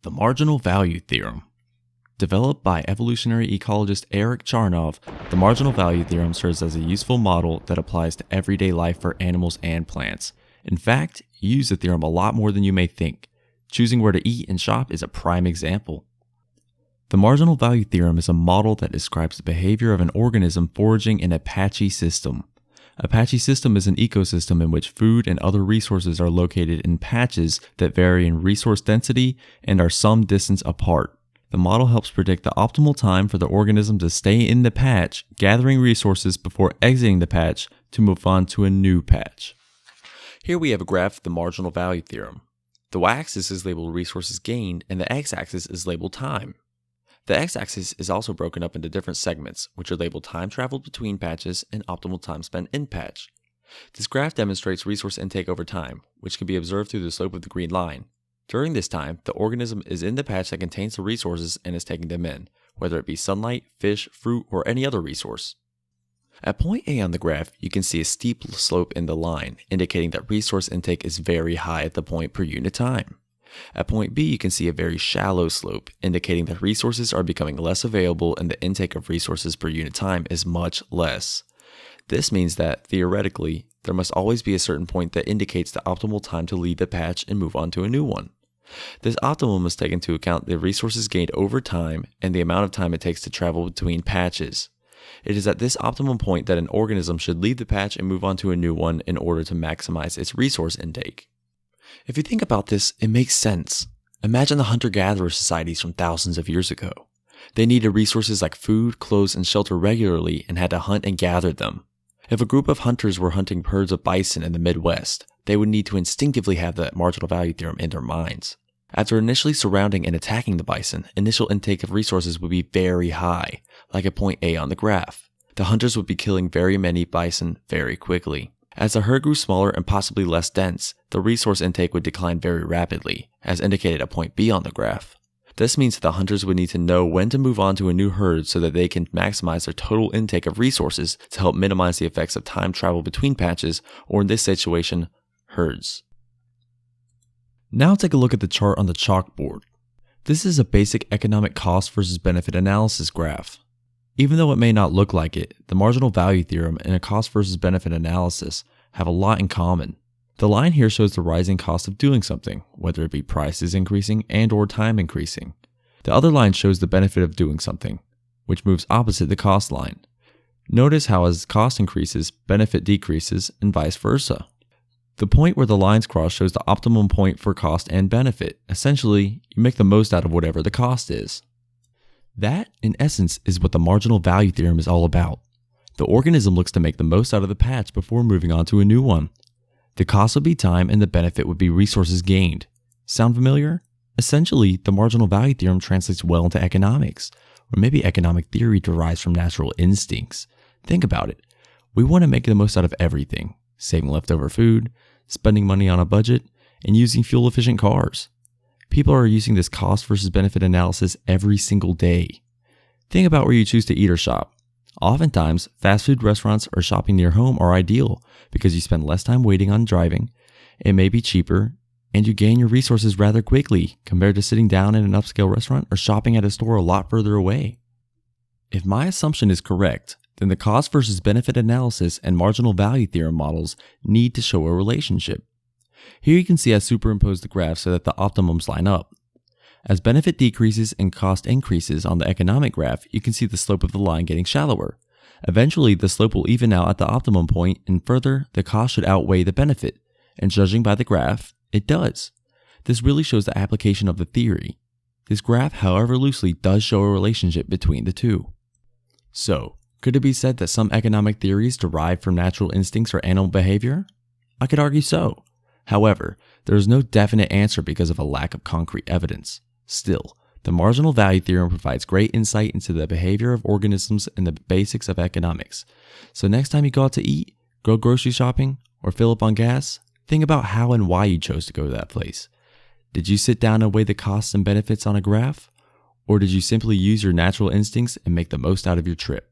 The Marginal Value Theorem. Developed by evolutionary ecologist Eric Charnov, the marginal value theorem serves as a useful model that applies to everyday life for animals and plants. In fact, you use the theorem a lot more than you may think. Choosing where to eat and shop is a prime example. The marginal value theorem is a model that describes the behavior of an organism foraging in a patchy system. A patchy system is an ecosystem in which food and other resources are located in patches that vary in resource density and are some distance apart. The model helps predict the optimal time for the organism to stay in the patch, gathering resources before exiting the patch to move on to a new patch. Here we have a graph of the marginal value theorem. The y-axis is labeled resources gained and the x-axis is labeled time. The x-axis is also broken up into different segments, which are labeled time traveled between patches and optimal time spent in patch. This graph demonstrates resource intake over time, which can be observed through the slope of the green line. During this time, the organism is in the patch that contains the resources and is taking them in, whether it be sunlight, fish, fruit, or any other resource. At point A on the graph, you can see a steep slope in the line, indicating that resource intake is very high at the point per unit time. At point B, you can see a very shallow slope, indicating that resources are becoming less available and the intake of resources per unit time is much less. This means that, theoretically, there must always be a certain point that indicates the optimal time to leave the patch and move on to a new one. This optimum must take into account the resources gained over time and the amount of time it takes to travel between patches. It is at this optimum point that an organism should leave the patch and move on to a new one in order to maximize its resource intake. If you think about this, it makes sense. Imagine the hunter-gatherer societies from thousands of years ago. They needed resources like food, clothes, and shelter regularly and had to hunt and gather them. If a group of hunters were hunting herds of bison in the Midwest, they would need to instinctively have the marginal value theorem in their minds. After initially surrounding and attacking the bison, initial intake of resources would be very high, like at point A on the graph. The hunters would be killing very many bison very quickly. As the herd grew smaller and possibly less dense, the resource intake would decline very rapidly, as indicated at point B on the graph. This means that the hunters would need to know when to move on to a new herd so that they can maximize their total intake of resources to help minimize the effects of time travel between patches, or in this situation, herds. Now take a look at the chart on the chalkboard. This is a basic economic cost versus benefit analysis graph. Even though it may not look like it, the marginal value theorem and a cost versus benefit analysis have a lot in common. The line here shows the rising cost of doing something, whether it be prices increasing and or time increasing. The other line shows the benefit of doing something, which moves opposite the cost line. Notice how as cost increases, benefit decreases, and vice versa. The point where the lines cross shows the optimum point for cost and benefit. Essentially, you make the most out of whatever the cost is. That, in essence, is what the marginal value theorem is all about. The organism looks to make the most out of the patch before moving on to a new one. The cost would be time and the benefit would be resources gained. Sound familiar? Essentially, the marginal value theorem translates well into economics, or maybe economic theory derives from natural instincts. Think about it. We want to make the most out of everything, saving leftover food, spending money on a budget, and using fuel-efficient cars. People are using this cost versus benefit analysis every single day. Think about where you choose to eat or shop. Oftentimes, fast food restaurants or shopping near home are ideal because you spend less time waiting on driving, it may be cheaper, and you gain your resources rather quickly compared to sitting down in an upscale restaurant or shopping at a store a lot further away. If my assumption is correct, then the cost versus benefit analysis and marginal value theorem models need to show a relationship. Here you can see I superimposed the graph so that the optimums line up. As benefit decreases and cost increases on the economic graph, you can see the slope of the line getting shallower. Eventually, the slope will even out at the optimum point, and further, the cost should outweigh the benefit. And judging by the graph, it does. This really shows the application of the theory. This graph, however loosely, does show a relationship between the two. So, could it be said that some economic theories derive from natural instincts or animal behavior? I could argue so. However, there is no definite answer because of a lack of concrete evidence. Still, the marginal value theorem provides great insight into the behavior of organisms and the basics of economics. So next time you go out to eat, go grocery shopping, or fill up on gas, think about how and why you chose to go to that place. Did you sit down and weigh the costs and benefits on a graph? Or did you simply use your natural instincts and make the most out of your trip?